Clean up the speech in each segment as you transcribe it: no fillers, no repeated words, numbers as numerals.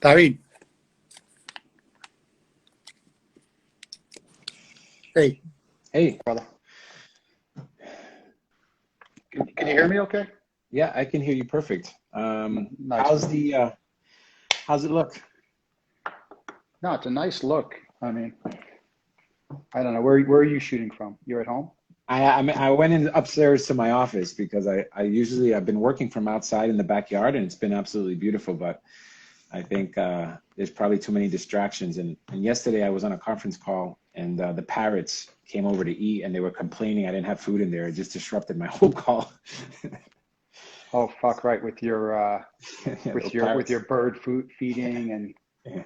David, hey, Hey, Brother. Can you hear me okay? yeah, I can hear you perfect. Nice. How's it look? No, it's a nice look. I mean, I don't know. Where are you shooting from? You're at home? I went in upstairs to my office because I've been working from outside in the backyard and it's been absolutely beautiful, but I think there's probably too many distractions. And yesterday I was on a conference call and the parrots came over to eat and they were complaining I didn't have food in there. It just disrupted my whole call. Oh, fuck right, with your Yeah, with those your parrots. bird food feeding and Yeah,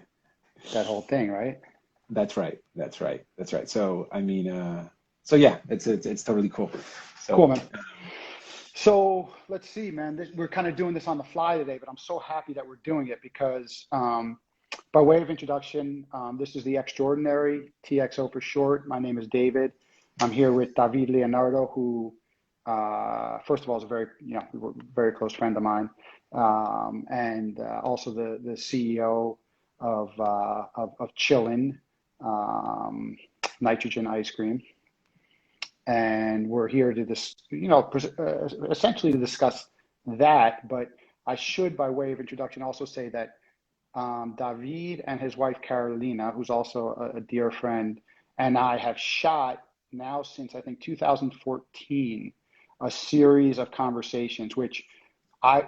that whole thing, right? that's right. That's right. That's right. So I mean, so yeah, it's totally cool. Cool, So man. So let's see, man. We're kind of doing this on the fly today, but I'm so happy that we're doing it because, by way of introduction, this is the Extraordinary, TXO for short. My name is David. I'm here with David Leonardo, who, first of all, is a very close friend of mine, and also the CEO of ChillN, nitrogen ice cream. And we're here to essentially to discuss that. But I should, by way of introduction, also say that David and his wife Carolina, who's also a dear friend, and I have shot now since I think 2014 a series of conversations, which I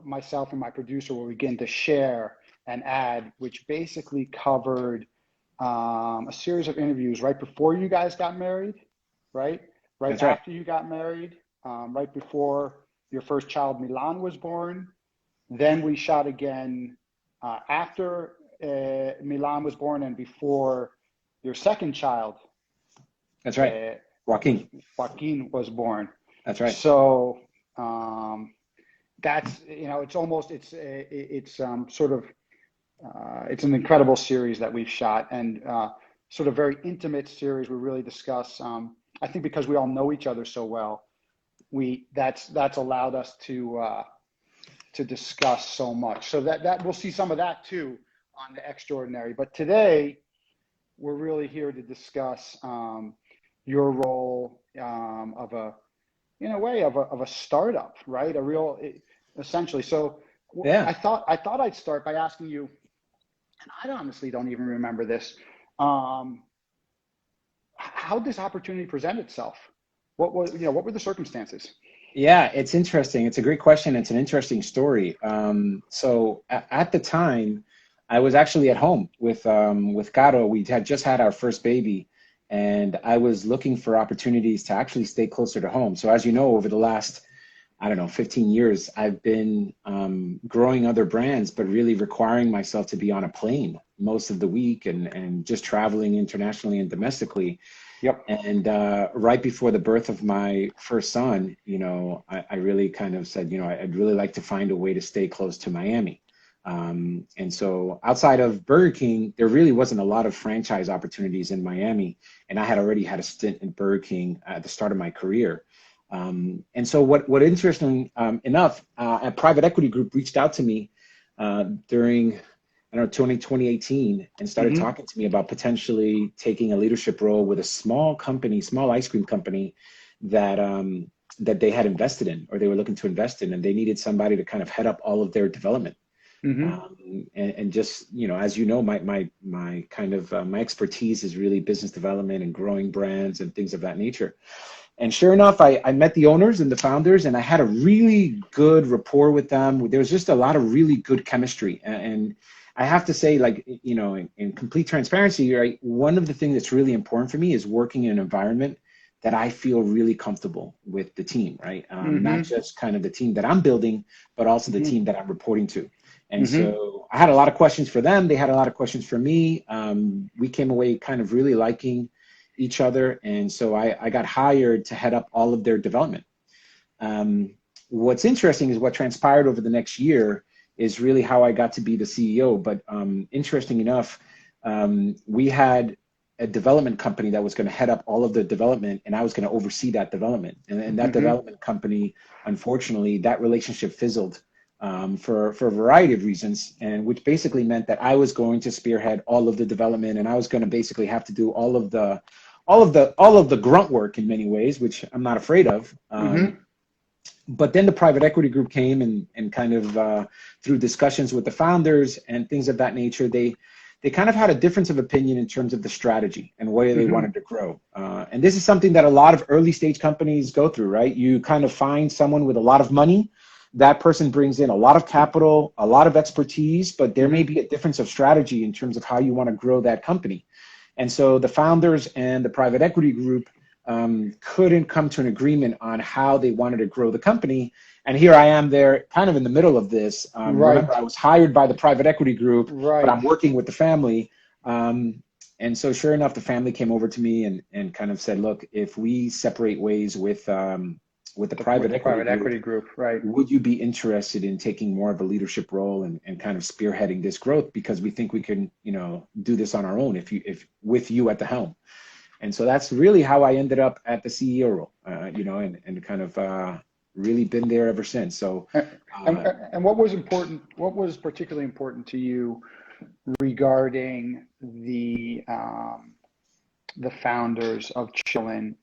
myself and my producer will begin to share and add, which basically covered a series of interviews right before you guys got married, right? Right that's right. after you got married, right before your first child, Milan, was born. Then we shot again after Milan was born and before your second child, That's right. was Joaquin. Joaquin was born. That's right. So that's it's almost sort of it's an incredible series that we've shot and sort of very intimate series. We really discuss. I think because we all know each other so well, that's allowed us to discuss so much. So that we'll see some of that too on the Extraordinary. But today we're really here to discuss your role of a in a way of a startup, right? A real essentially. So Yeah. I thought I'd start by asking you, and I honestly don't even remember this. Um, how did this opportunity present itself? What were the circumstances? Yeah, it's interesting. It's a great question. It's an interesting story. At the time, I was actually at home with Caro. We had just had our first baby, and I was looking for opportunities to actually stay closer to home. So as you know, over the last, I don't know, 15 years, I've been growing other brands, but really requiring myself to be on a plane most of the week and just traveling internationally and domestically. Yep. And right before the birth of my first son, I really kind of said, I'd really like to find a way to stay close to Miami. And so outside of Burger King, there really wasn't a lot of franchise opportunities in Miami. And I had already had a stint in Burger King at the start of my career. And so what interesting enough, a private equity group reached out to me during, I don't know, 2018 and started Mm-hmm. talking to me about potentially taking a leadership role with a small company, small ice cream company that that they had invested in or they were looking to invest in, and they needed somebody to kind of head up all of their development. Mm-hmm. And just, as you know, my kind of my expertise is really business development and growing brands and things of that nature. And sure enough, I met the owners and the founders, and I had a really good rapport with them. There was just a lot of really good chemistry. And I have to say, like, in complete transparency, right, one of the things that's really important for me is working in an environment that I feel really comfortable with the team, right? Not Mm-hmm. just kind of the team that I'm building, but also the Mm-hmm. team that I'm reporting to. And Mm-hmm. so I had a lot of questions for them. They had a lot of questions for me. We came away kind of really liking each other. And so I got hired to head up all of their development. What's interesting is what transpired over the next year is really how I got to be the CEO. But interesting enough, we had a development company that was going to head up all of the development, and I was going to oversee that development. And that Mm-hmm. development company, unfortunately, that relationship fizzled for a variety of reasons, and which basically meant that I was going to spearhead all of the development, and I was going to basically have to do all of the grunt work in many ways, which I'm not afraid of. Mm-hmm. But then the private equity group came and kind of through discussions with the founders and things of that nature, they kind of had a difference of opinion in terms of the strategy and where they Mm-hmm. wanted to grow. And this is something that a lot of early stage companies go through, right? You kind of find someone with a lot of money. That person brings in a lot of capital, a lot of expertise, but there may Mm-hmm. be a difference of strategy in terms of how you want to grow that company. And so the founders and the private equity group couldn't come to an agreement on how they wanted to grow the company. And here I am there kind of in the middle of this. Remember, Right. I was hired by the private equity group, but I'm Right. working with the family. And so sure enough, the family came over to me and kind of said, look, if we separate ways with the With private the equity private group, equity group. Right. would you be interested in taking more of a leadership role and kind of spearheading this growth? Because we think we can, do this on our own if with you at the helm. And so that's really how I ended up at the CEO role, and kind of really been there ever since. So, And, uh, and what was important? What was particularly important to you regarding the founders of ChillN?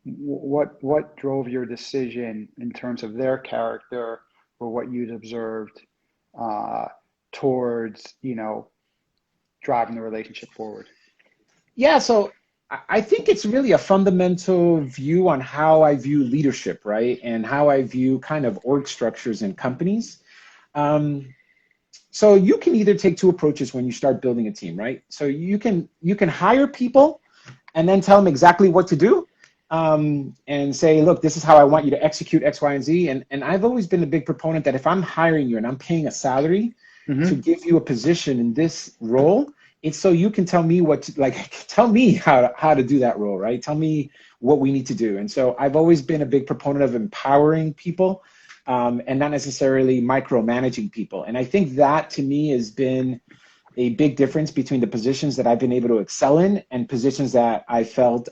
What drove your decision in terms of their character or what you'd observed uh, towards driving the relationship forward? yeah, so I think it's really a fundamental view on how I view leadership, right? And how I view kind of org structures in companies. Um, so you can either take two approaches when you start building a team, right? So you can hire people and then tell them exactly what to do, and say, look, this is how I want you to execute X, Y, and Z. And I've always been a big proponent that if I'm hiring you and I'm paying a salary to Mm-hmm. give you a position in this role, it's so you can tell me what to, like, tell me how to do that role, right? Tell me what we need to do. And so I've always been a big proponent of empowering people, and not necessarily micromanaging people. And I think that to me has been a big difference between the positions that I've been able to excel in and positions that I felt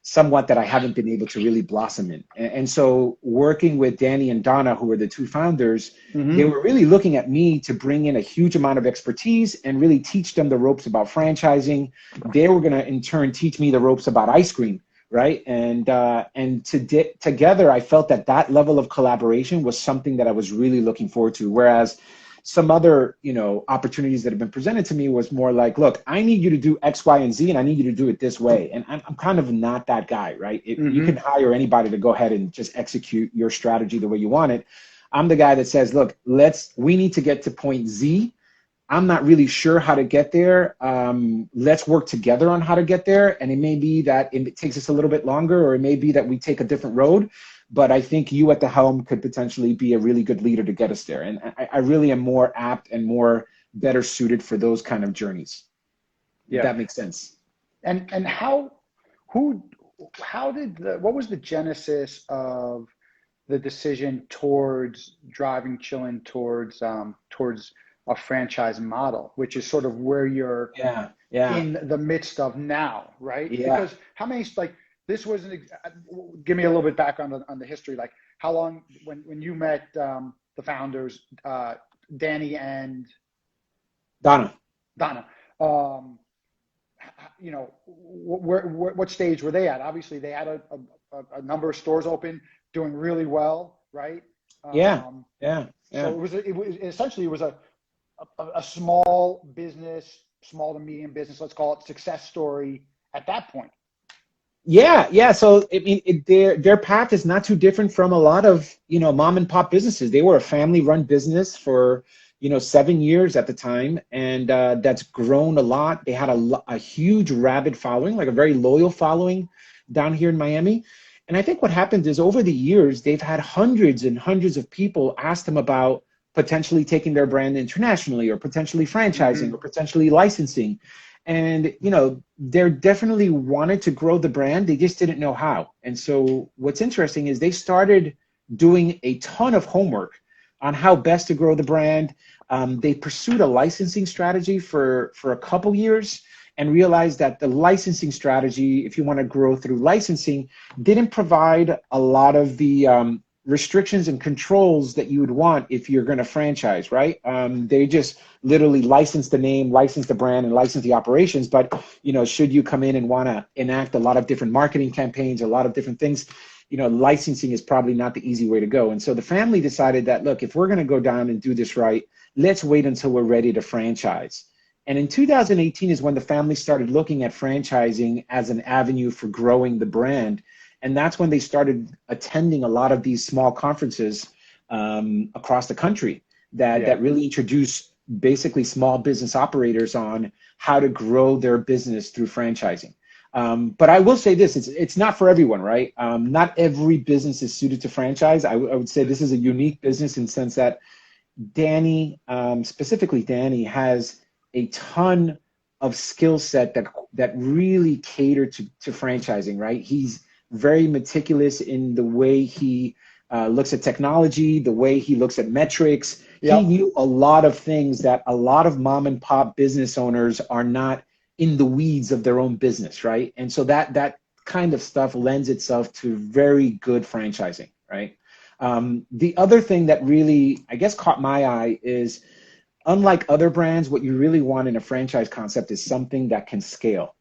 somewhat that I haven't been able to really blossom in. And so working with Danny and Donna, who were the two founders, they Mm-hmm. were really looking at me to bring in a huge amount of expertise and really teach them the ropes about franchising. They were going to in turn teach me the ropes about ice cream, right? And together, I felt that that level of collaboration was something that I was really looking forward to. Whereas some other, opportunities that have been presented to me was more like, look, I need you to do X, Y, and Z, and I need you to do it this way. And I'm kind of not that guy, right? You can Mm-hmm. hire anybody to go ahead and just execute your strategy the way you want it. I'm the guy that says, look, we need to get to point Z. I'm not really sure how to get there. Let's work together on how to get there. And it may be that it takes us a little bit longer, or it may be that we take a different road. But I think you at the helm could potentially be a really good leader to get us there. And I really am more apt and more better suited for those kind of journeys, if Yeah. that makes sense. And who how did what was the genesis of the decision towards driving ChillN towards a franchise model, which is sort of where you're Yeah, yeah, in the midst of now, right? yeah. Because how many like this was an give me a little bit background on the history, like how long when you met the founders, Danny and Donna. Donna, um, what stage were they at? Obviously, they had a number of stores open, doing really well, right? Yeah, Um, yeah, so yeah. it was essentially it was a small business, small to medium business, let's call it, success story at that point. Yeah, yeah. So I mean, their path is not too different from a lot of mom and pop businesses. They were a family-run business for 7 years at the time, and that's grown a lot. They had a huge rabid following, like a very loyal following down here in Miami. And I think what happened is over the years, they've had hundreds and hundreds of people ask them about potentially taking their brand internationally, or potentially franchising, Mm-hmm. or potentially licensing. And they're definitely wanted to grow the brand. They just didn't know how. And so what's interesting is they started doing a ton of homework on how best to grow the brand. They pursued a licensing strategy for a couple years, and realized that the licensing strategy, if you want to grow through licensing, didn't provide a lot of the restrictions and controls that you would want if you're going to franchise, right? They just literally license the name, license the brand, and license the operations. But, should you come in and want to enact a lot of different marketing campaigns, a lot of different things, licensing is probably not the easy way to go. And so the family decided that, look, if we're going to go down and do this right, let's wait until we're ready to franchise. And in 2018 is when the family started looking at franchising as an avenue for growing the brand. And that's when they started attending a lot of these small conferences across the country that really introduce basically small business operators on how to grow their business through franchising. But I will say this, it's not for everyone, right? Not every business is suited to franchise. I would say this is a unique business in the sense that Danny, specifically Danny, has a ton of skill set that really cater to franchising, right? He's very meticulous in the way he looks at technology, the way he looks at metrics. Yep. He knew a lot of things that a lot of mom and pop business owners are not in the weeds of their own business, right? And so that kind of stuff lends itself to very good franchising, right? The other thing that really, I guess, caught my eye is, unlike other brands, what you really want in a franchise concept is something that can scale,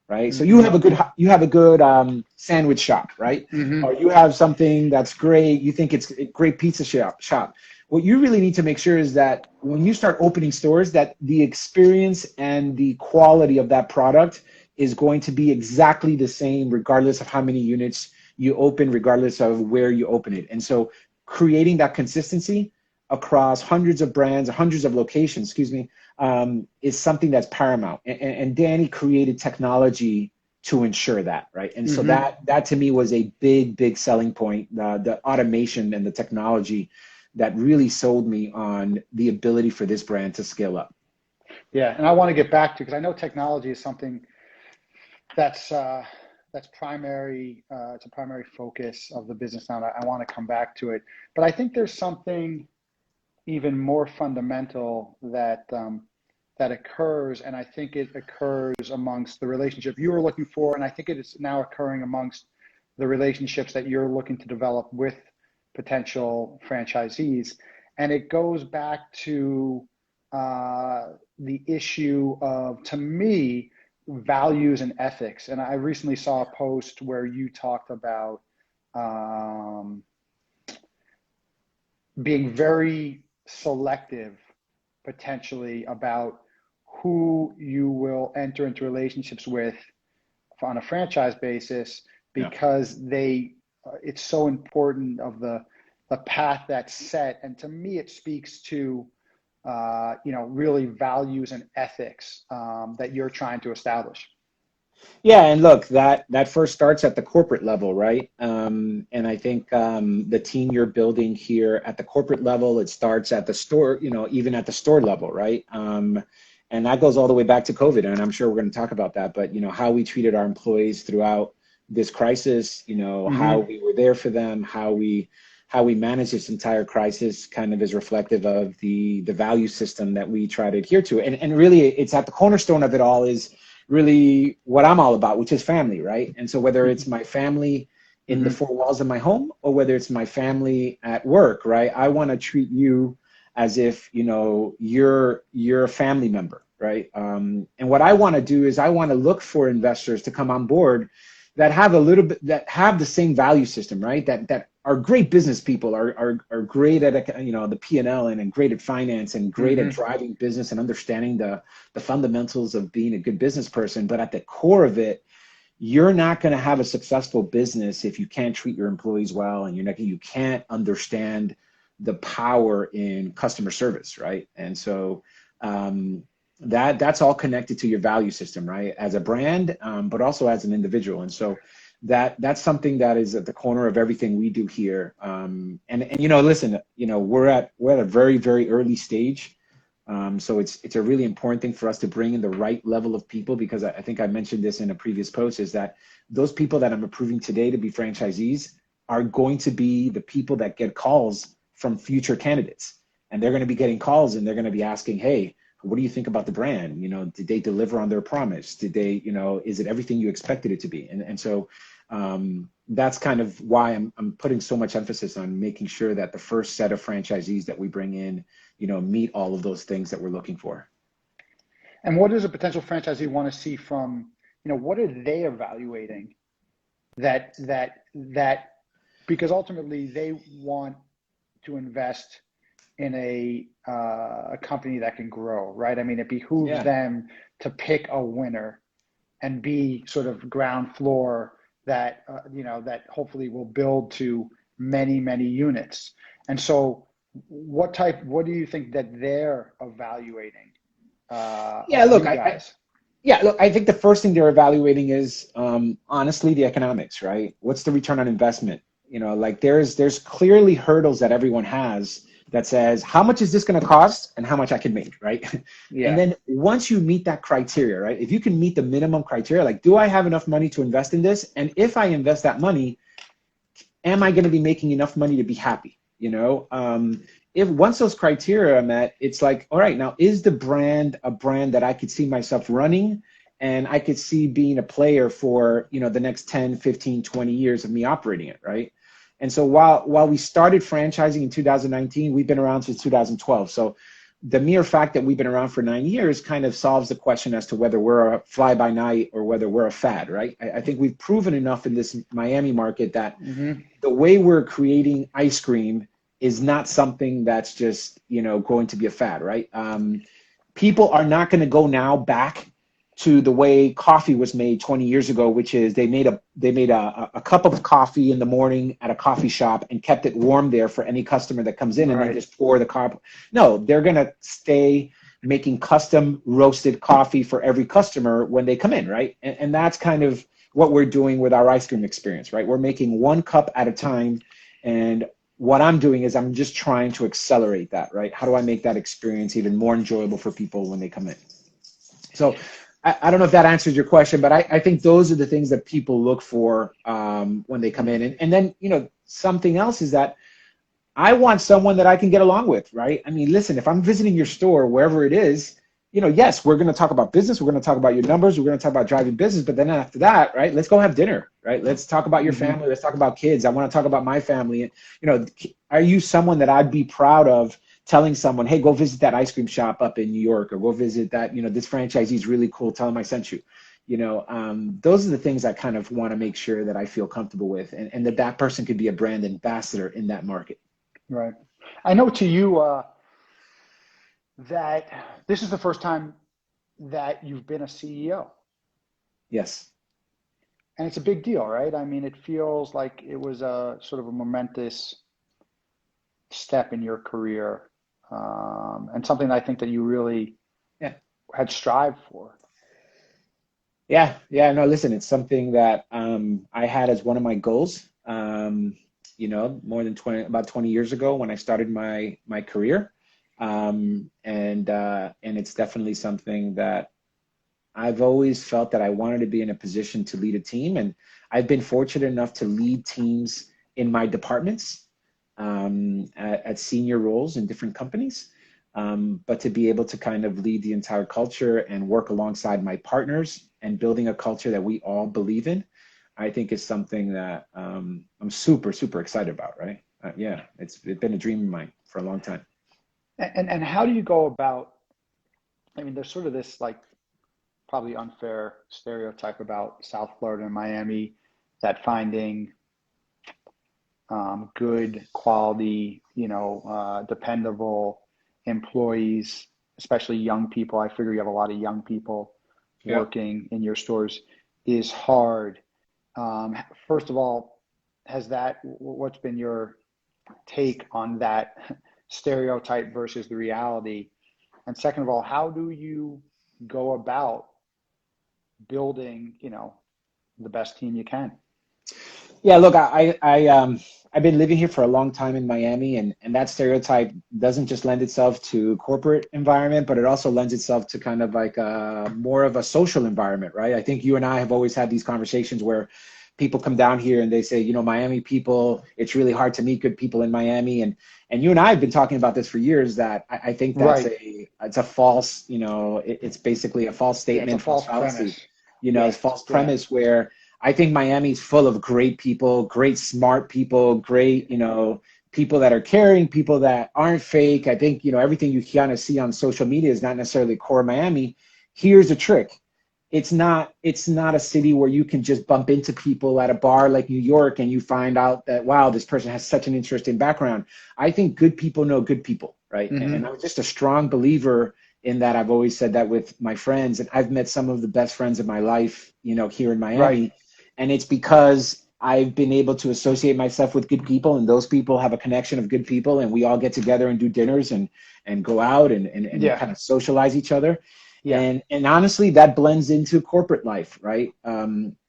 right? Mm-hmm. So you have a good sandwich shop, right? Mm-hmm. Or you have something that's great. You think it's a great pizza shop. What you really need to make sure is that when you start opening stores, that the experience and the quality of that product is going to be exactly the same, regardless of how many units you open, regardless of where you open it. And so creating that consistency across hundreds of brands, hundreds of locations, is something that's paramount. And Danny created technology to ensure that, right? And so that to me was a big selling point, the automation and the technology that really sold me on the ability for this brand to scale up. Yeah, and I want to get back to, because I know technology is something that's primary. It's a primary focus of the business now. I want to come back to it, but I think there's something even more fundamental that occurs, and I think it occurs amongst the relationship you were looking for, and I think it is now occurring amongst the relationships that you're looking to develop with potential franchisees. And it goes back to the issue of, to me, values and ethics. And I recently saw a post where you talked about being very selective potentially about who you will enter into relationships with on a franchise basis, because it's so important of the path that's set. And to me, it speaks to really values and ethics that you're trying to establish. Yeah, and look, that first starts at the corporate level, right? And I think the team you're building here at the corporate level, it starts at the store, even at the store level, right? And that goes all the way back to COVID, and I'm sure we're going to talk about that. But how we treated our employees throughout this crisis, how we were there for them, how we manage this entire crisis kind of is reflective of the value system that we try to adhere to. And really, it's at the cornerstone of it all is really what I'm all about, which is family, right? And so whether it's my family in the four walls of my home or whether it's my family at work, right? I want to treat you as if, you're a family member, right? And what I want to do is I want to look for investors to come on board that have that have the same value system, right? That are great business people, are great at the P&L and great at finance and great at driving business and understanding the fundamentals of being a good business person. But at the core of it, you're not going to have a successful business if you can't treat your employees well and you can't understand the power in customer service, right? And so that's all connected to your value system, right? As a brand, but also as an individual. And so that's something that is at the corner of everything we do here. And listen, we're at a very, very early stage. So it's a really important thing for us to bring in the right level of people, because I think I mentioned this in a previous post, is that those people that I'm approving today to be franchisees are going to be the people that get calls from future candidates. And they're going to be getting calls and they're going to be asking, hey, what do you think about the brand? Did they deliver on their promise? Did they, is it everything you expected it to be? And so That's kind of why I'm putting so much emphasis on making sure that the first set of franchisees that we bring in, meet all of those things that we're looking for. And what does a potential franchisee want to see from, what are they evaluating that because ultimately they want to invest in a company that can grow, right? I mean, it behooves Yeah. them to pick a winner and be sort of ground floor that that hopefully will build to many, many units. And so, what do you think that they're evaluating Yeah, of look, you guys? I think the first thing they're evaluating is honestly the economics, right? What's the return on investment? Like there's clearly hurdles that everyone has that says how much is this going to cost and how much I can make, right? And Yeah, then once you meet that criteria, right? If you can meet the minimum criteria, like do I have enough money to invest in this? And if I invest that money, am I going to be making enough money to be happy? If once those criteria are met, it's like, all right, now is the brand a brand that I could see myself running and I could see being a player for, the next 10, 15, 20 years of me operating it, right? And so while we started franchising in 2019, we've been around since 2012. So the mere fact that we've been around for 9 years kind of solves the question as to whether we're a fly by night or whether we're a fad, right? I think we've proven enough in this Miami market that the way we're creating ice cream is not something that's just, going to be a fad, right? People are not going to go now back to the way coffee was made 20 years ago, which is they made a cup of coffee in the morning at a coffee shop and kept it warm there for any customer that comes in and then right. just pour the coffee. No, they're going to stay making custom roasted coffee for every customer when they come in, right? And that's kind of what we're doing with our ice cream experience, right? We're making one cup at a time. And what I'm doing is I'm just trying to accelerate that, right? How do I make that experience even more enjoyable for people when they come in? So I don't know if that answers your question, but I think those are the things that people look for when they come in. And then, something else is that I want someone that I can get along with, right? I mean, listen, if I'm visiting your store, wherever it is, yes, we're going to talk about business. We're going to talk about your numbers. We're going to talk about driving business. But then after that, right, let's go have dinner, right? Let's talk about your family. Let's talk about kids. I want to talk about my family. Are you someone that I'd be proud of telling someone, hey, go visit that ice cream shop up in New York, or go visit that, this franchisee is really cool. Tell them I sent you. Those are the things I kind of want to make sure that I feel comfortable with, and that person could be a brand ambassador in that market. Right. I know to you that this is the first time that you've been a CEO. Yes. And it's a big deal, right? I mean, it feels like it was a sort of a momentous step in your career, and something I think that you really Yeah. had strived for. Yeah. No, listen, it's something that I had as one of my goals. More than about 20 years ago when I started my career, and it's definitely something that I've always felt that I wanted to be in a position to lead a team, and I've been fortunate enough to lead teams in my departments at senior roles in different companies. But to be able to kind of lead the entire culture and work alongside my partners and building a culture that we all believe in, I think is something that I'm super, super excited about, right? Yeah, it's been a dream of mine for a long time. And how do you go about, I mean, there's sort of this like probably unfair stereotype about South Florida and Miami that finding good quality, dependable employees, especially young people. I figure you have a lot of young people Yeah. working in your stores is hard. First of all, what's been your take on that stereotype versus the reality? And second of all, how do you go about building, the best team you can? Yeah, look, I've been living here for a long time in Miami, and that stereotype doesn't just lend itself to corporate environment, but it also lends itself to kind of like more of a social environment, right? I think you and I have always had these conversations where people come down here and they say, Miami people, it's really hard to meet good people in Miami, and you and I have been talking about this for years. That I think that's Right. it's a false, it's basically a false Yeah, it's a statement, false false fallacy, premise. it's Yeah. false Yeah. premise where I think Miami's full of great people, great smart people, great, people that are caring, people that aren't fake. I think, everything you kind of see on social media is not necessarily core Miami. Here's a trick. It's not a city where you can just bump into people at a bar like New York and you find out that, wow, this person has such an interesting background. I think good people know good people, right? And I'm just a strong believer in that. I've always said that with my friends, and I've met some of the best friends of my life, here in Right. Miami. And it's because I've been able to associate myself with good people, and those people have a connection of good people, and we all get together and do dinners and go out and Yeah. kind of socialize each other. Yeah. And honestly, that blends into corporate life, right?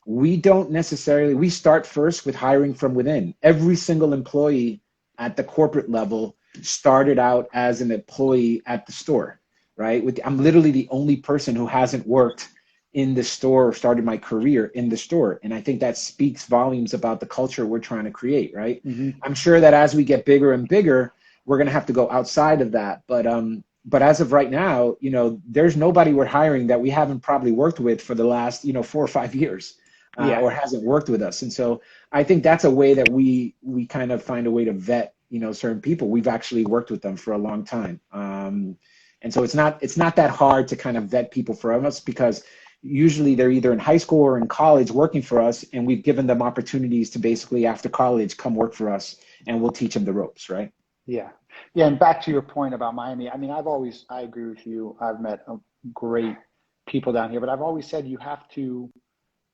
We don't necessarily, we start first with hiring from within. Every single employee at the corporate level started out as an employee at the store, right? I'm literally the only person who hasn't worked in the store or started my career in the store. And I think that speaks volumes about the culture we're trying to create, right? I'm sure that as we get bigger and bigger, we're going to have to go outside of that. But as of right now, there's nobody we're hiring that we haven't probably worked with for the last, 4 or 5 years, Yeah. or hasn't worked with us. And so I think that's a way that we kind of find a way to vet, certain people. We've actually worked with them for a long time. And so it's not that hard to kind of vet people for us, because usually they're either in high school or in college working for us, and we've given them opportunities to basically after college come work for us, and we'll teach them the ropes, right? Yeah. Yeah. And back to your point about Miami, I mean, I agree with you. I've met great people down here, but I've always said you have to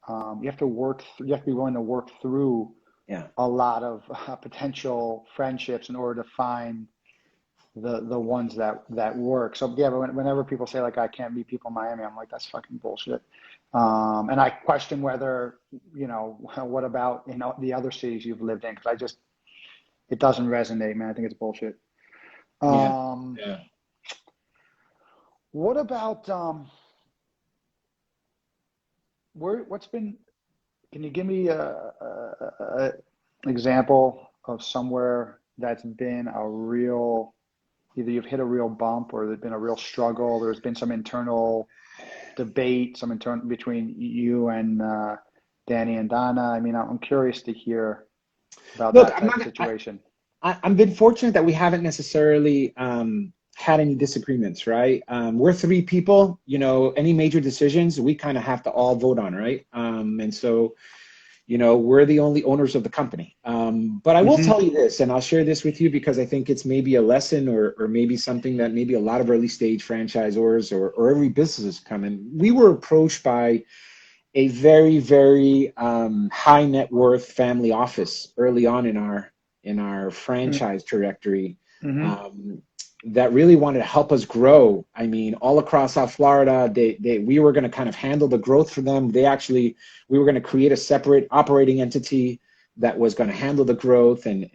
be willing to work through Yeah. a lot of potential friendships in order to find the ones that work. So yeah, but whenever people say like I can't meet people in Miami, I'm like that's fucking bullshit. And I question whether what about the other cities you've lived in, because it doesn't resonate, man. I think it's bullshit. Yeah. Um, Yeah. what about what's been? Can you give me a example of somewhere that's been a real, either you've hit a real bump or there's been a real struggle, there's been some internal debate, some internal between you and Danny and Donna? I mean, I'm curious to hear about Look, that I'm type of not. situation. I've been fortunate that we haven't necessarily had any disagreements, right? We're three people, any major decisions we kind of have to all vote on, right? And so, we're the only owners of the company. But I will Hmm. tell you this, and I'll share this with you because I think it's maybe a lesson, or maybe something that maybe a lot of early stage franchisors or every business is coming. We were approached by a very, very high net worth family office early on in our franchise trajectory, Hmm. um, that really wanted to help us grow. I mean, all across South Florida, we were going to kind of handle the growth for them. We were going to create a separate operating entity that was going to handle the growth, and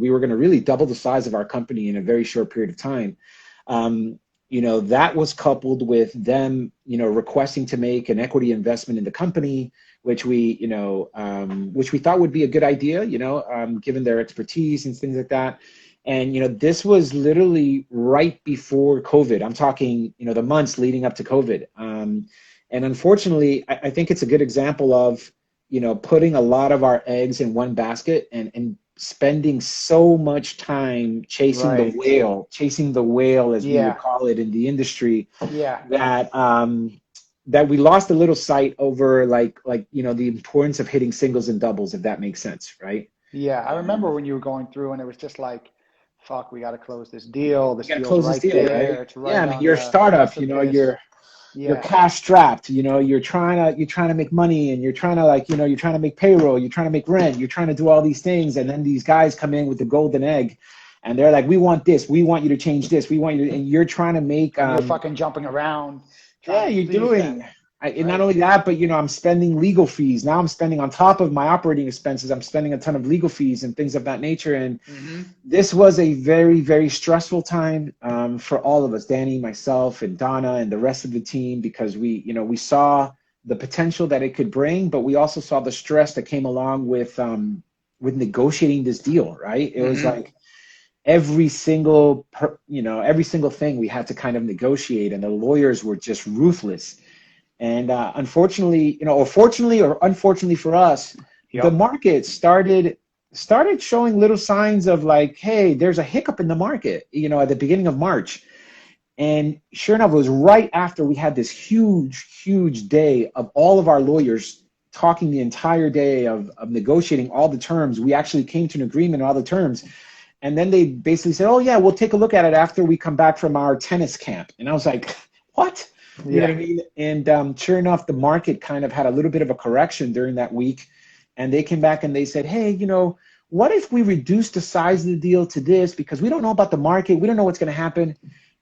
we were going to really double the size of our company in a very short period of time. Um, that was coupled with them, requesting to make an equity investment in the company, which we thought would be a good idea, given their expertise and things like that. And, this was literally right before COVID. I'm talking, the months leading up to COVID. And unfortunately, I think it's a good example of, putting a lot of our eggs in one basket and spending so much time Right. chasing the whale, as we would Yeah. call it in the industry, Yeah. that we lost a little sight over, the importance of hitting singles and doubles, if that makes sense, right? Yeah. I remember Um, when you were going through and it was just like, fuck, we got to close this deal. we This got to deal's close this right deal, there. right? It's Yeah, right I mean, on you're a the startup, precipice. you're Yeah. cash strapped, you're trying to make money, and you're trying to you're trying to make payroll, you're trying to make rent, you're trying to do all these things, and then these guys come in with the golden egg, and they're like, we want this, we want you to change this, we want you to, and you're trying to make And you're fucking jumping around trying yeah, to you're please doing. them. And not Right. only that, but I'm spending legal fees. Now I'm spending on top of my operating expenses. I'm spending a ton of legal fees and things of that nature. And Hmm. this was a very, very stressful time, for all of us, Danny, myself, and Donna, and the rest of the team, because we saw the potential that it could bring, but we also saw the stress that came along with negotiating this deal. Right? It was Hmm. like every single thing we had to kind of negotiate, and the lawyers were just ruthless. And unfortunately, or fortunately or unfortunately for us, the Yep. market started showing little signs of like, hey, there's a hiccup in the market, at the beginning of March. And sure enough, it was right after we had this huge day of all of our lawyers talking the entire day of negotiating all the terms. We actually came to an agreement on all the terms. And then they basically said, oh, yeah, we'll take a look at it after we come back from our tennis camp. And I was like, what? You know what Yeah. I mean? And sure enough, the market kind of had a little bit of a correction during that week. And they came back and they said, hey, what if we reduce the size of the deal to this? Because we don't know about the market. We don't know what's going to happen.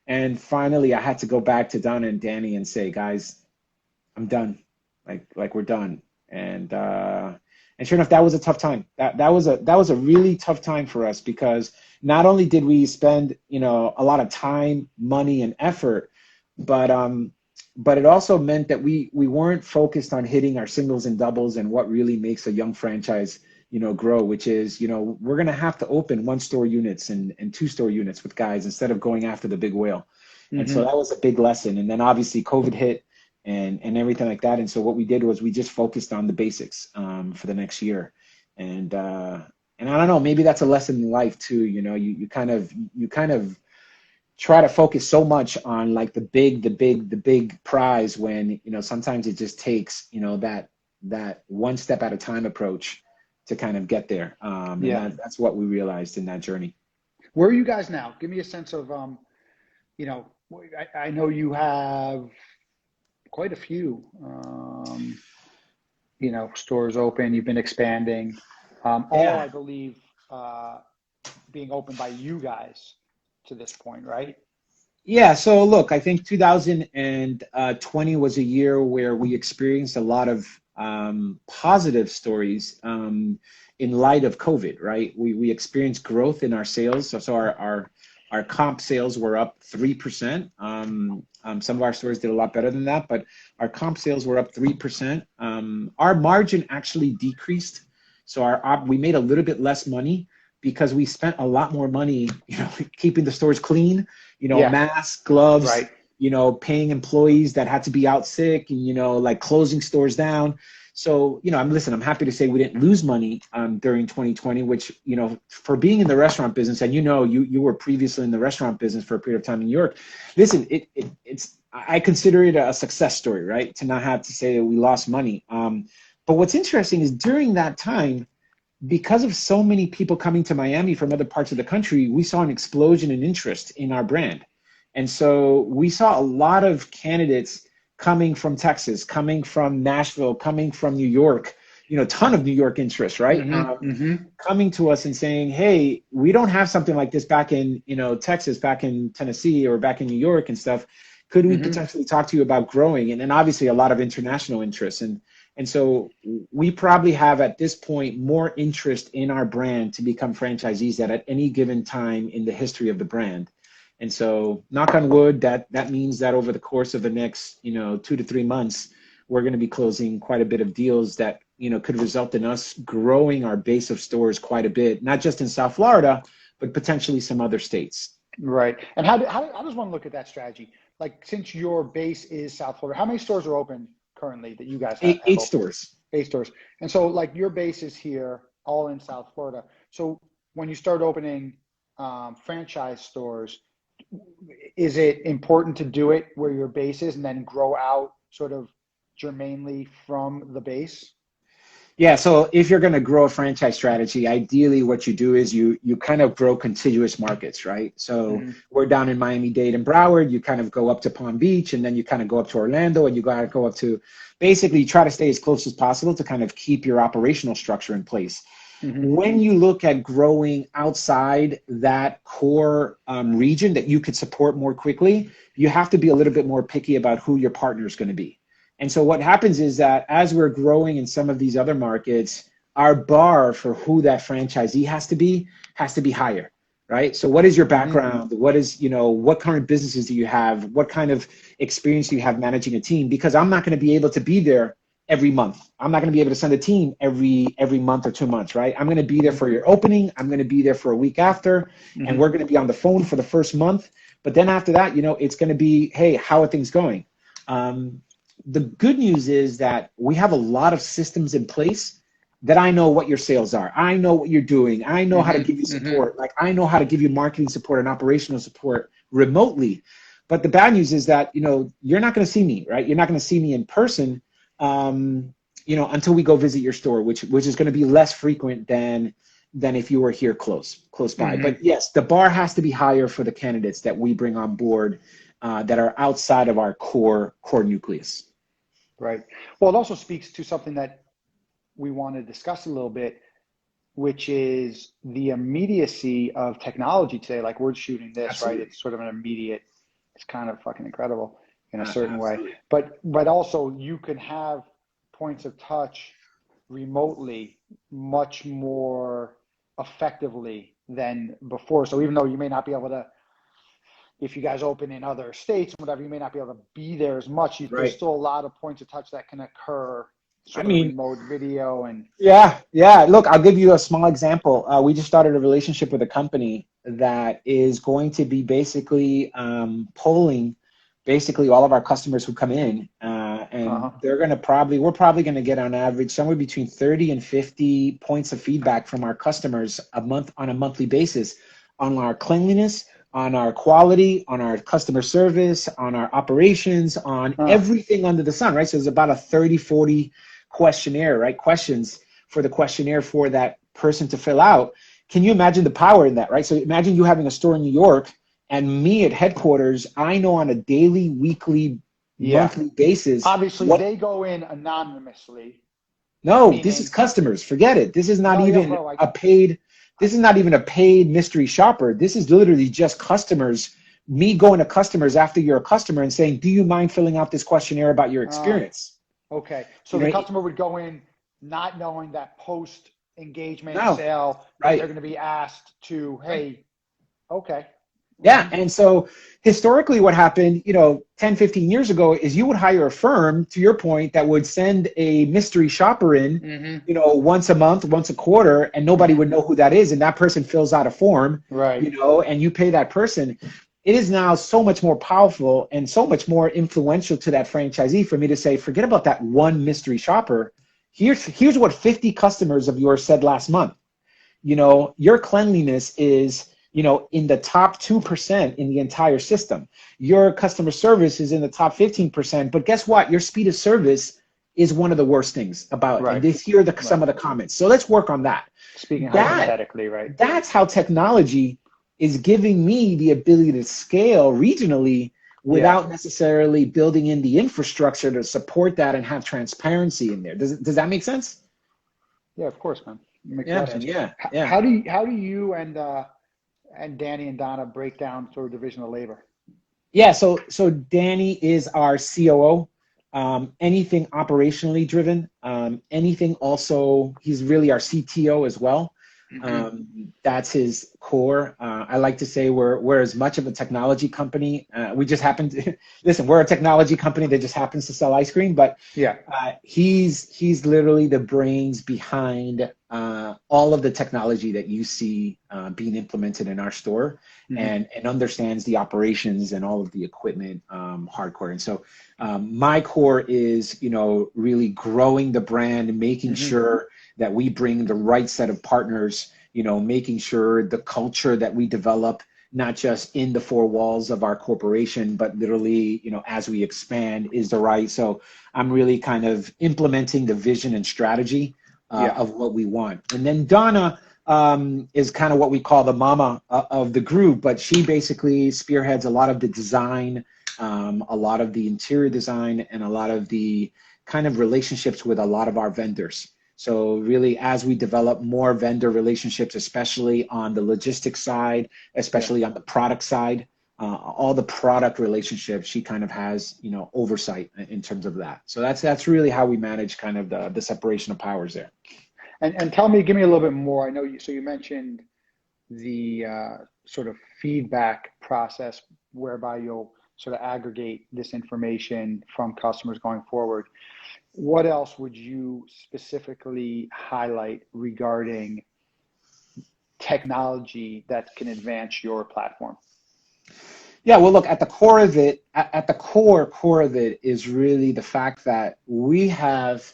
And finally, I had to go back to Donna and Danny and say, guys, I'm done. Like we're done. And sure enough, that was a tough time. That was a really tough time for us, because not only did we spend a lot of time, money, and effort, but it also meant that we weren't focused on hitting our singles and doubles and what really makes a young franchise grow, which is, we're going to have to open 1-store units and 2-store units with guys instead of going after the big whale. And so that was a big lesson. And then obviously COVID hit and everything like that. And so what we did was we just focused on the basics for the next year. And I don't know, maybe that's a lesson in life too. You kind of try to focus so much on like the big prize when, sometimes it just takes, that one step at a time approach to kind of get there. Yeah. And that's what we realized in that journey. Where are you guys now? Give me a sense of, I know you have quite a few, stores open. You've been expanding. All, Yeah. I believe, being opened by you guys to this point, right? Yeah, so look, I think 2020 was a year where we experienced a lot of positive stories in light of COVID, right? We experienced growth in our sales. So our comp sales were up 3%. Some of our stores did a lot better than that, but our comp sales were up 3%. Our margin actually decreased. So we made a little bit less money because we spent a lot more money, keeping the stores clean, masks, gloves, Right. Paying employees that had to be out sick and, like closing stores down. So, I'm happy to say we didn't lose money during 2020, which, for being in the restaurant business, and you were previously in the restaurant business for a period of time in New York. Listen, I consider it a success story, right? To not have to say that we lost money. But what's interesting is during that time, because of so many people coming to Miami from other parts of the country, we saw an explosion in interest in our brand. And so we saw a lot of candidates coming from Texas, coming from Nashville, coming from New York, a ton of New York interest, right? Coming to us and saying, hey, we don't have something like this back in, Texas, back in Tennessee, or back in New York and stuff. Could we potentially talk to you about growing? And then obviously a lot of international interest. And so we probably have at this point more interest in our brand to become franchisees than at any given time in the history of the brand. And so knock on wood, that means that over the course of the next, 2 to 3 months, we're going to be closing quite a bit of deals that, could result in us growing our base of stores quite a bit, not just in South Florida, but potentially some other states. Right. And how does one look at that strategy? Like, since your base is South Florida, how many stores are open currently that you guys have? Eight stores. 8 stores. And so, like, your base is here, all in South Florida. So when you start opening franchise stores, is it important to do it where your base is and then grow out sort of germanely from the base? Yeah, so if you're going to grow a franchise strategy, ideally what you do is you kind of grow contiguous markets, right? So we're down in Miami-Dade and Broward, you kind of go up to Palm Beach, and then you kind of go up to Orlando, and you got to go up to basically try to stay as close as possible to kind of keep your operational structure in place. When you look at growing outside that core region that you could support more quickly, you have to be a little bit more picky about who your partner is going to be. And so what happens is that as we're growing in some of these other markets, our bar for who that franchisee has to be higher, right? So what is your background? What is, what current businesses do you have? What kind of experience do you have managing a team? Because I'm not going to be able to be there every month. I'm not going to be able to send a team every month or 2 months, right? I'm going to be there for your opening. I'm going to be there for a week after, and we're going to be on the phone for the first month. But then after that, it's going to be, hey, how are things going? the good news is that we have a lot of systems in place that I know what your sales are. I know what you're doing. I know how to give you support. Like I know how to give you marketing support and operational support remotely. But the bad news is that, you're not going to see me, right? You're not going to see me in person, until we go visit your store, which is going to be less frequent than if you were here close by. But yes, the bar has to be higher for the candidates that we bring on board that are outside of our core nucleus. Right. Well, it also speaks to something that we want to discuss a little bit, which is the immediacy of technology today. Like we're shooting this, Absolutely. right? It's sort of an immediate, it's kind of fucking incredible in a certain Absolutely. way. But also you can have points of touch remotely much more effectively than before. So even though you may not be able to, if you guys open in other states and whatever, you may not be able to be there as much. There's Right. still a lot of points of touch that can occur, I sort of mean, remote video and yeah. Look, I'll give you a small example. We just started a relationship with a company that is going to be basically polling basically all of our customers who come in, and we're probably going to get on average somewhere between 30 and 50 points of feedback from our customers on a monthly basis on our cleanliness, on our quality, on our customer service, on our operations, on everything under the sun, right? So there's about a 30, 40 questionnaire, right? Questions for the questionnaire for that person to fill out. Can you imagine the power in that, right? So imagine you having a store in New York and me at headquarters. I know on a daily, weekly, monthly basis. Obviously, they go in anonymously. No, this is customers. Forget it. This is not even a paid. This is not even a paid mystery shopper. This is literally just customers. Me going to customers after you're a customer and saying, "Do you mind filling out this questionnaire about your experience?" Okay, so the customer would go in not knowing that post engagement sale that they're going to be asked to, hey, okay. Yeah. And so historically what happened, 10, 15 years ago is you would hire a firm, to your point, that would send a mystery shopper in, once a month, once a quarter, and nobody would know who that is. And that person fills out a form, and you pay that person. It is now so much more powerful and so much more influential to that franchisee for me to say, forget about that one mystery shopper. Here's what 50 customers of yours said last month. Your cleanliness is in the top 2% in the entire system. Your customer service is in the top 15%, but guess what? Your speed of service is one of the worst things about it. And here are some of the comments. So let's work on that. Speaking hypothetically, right? That's how technology is giving me the ability to scale regionally without necessarily building in the infrastructure to support that and have transparency in there. Does that make sense? Yeah, of course, man. It makes sense. Yeah. How do you and Danny and Donna break down sort of division of labor? Yeah, so Danny is our COO. Anything operationally driven, anything also, he's really our CTO as well. That's his core. I like to say we're as much of a technology company. We just happen to listen. We're a technology company that just happens to sell ice cream, but he's literally the brains behind all of the technology that you see being implemented in our store, and understands the operations and all of the equipment hardcore. And so my core is really growing the brand and making sure that we bring the right set of partners, making sure the culture that we develop, not just in the four walls of our corporation, but literally, as we expand, is the right. So I'm really kind of implementing the vision and strategy of what we want. And then Donna is kind of what we call the mama of the group, but she basically spearheads a lot of the design, a lot of the interior design, and a lot of the kind of relationships with a lot of our vendors. So really, as we develop more vendor relationships, especially on the logistics side, especially on the product side, all the product relationships, she kind of has, oversight in terms of that. So that's really how we manage kind of the separation of powers there. And give me a little bit more. I know you mentioned the sort of feedback process whereby you'll sort of aggregate this information from customers going forward. What else would you specifically highlight regarding technology that can advance your platform? Yeah, well, look, at the core of it, at the core of it is really the fact that we have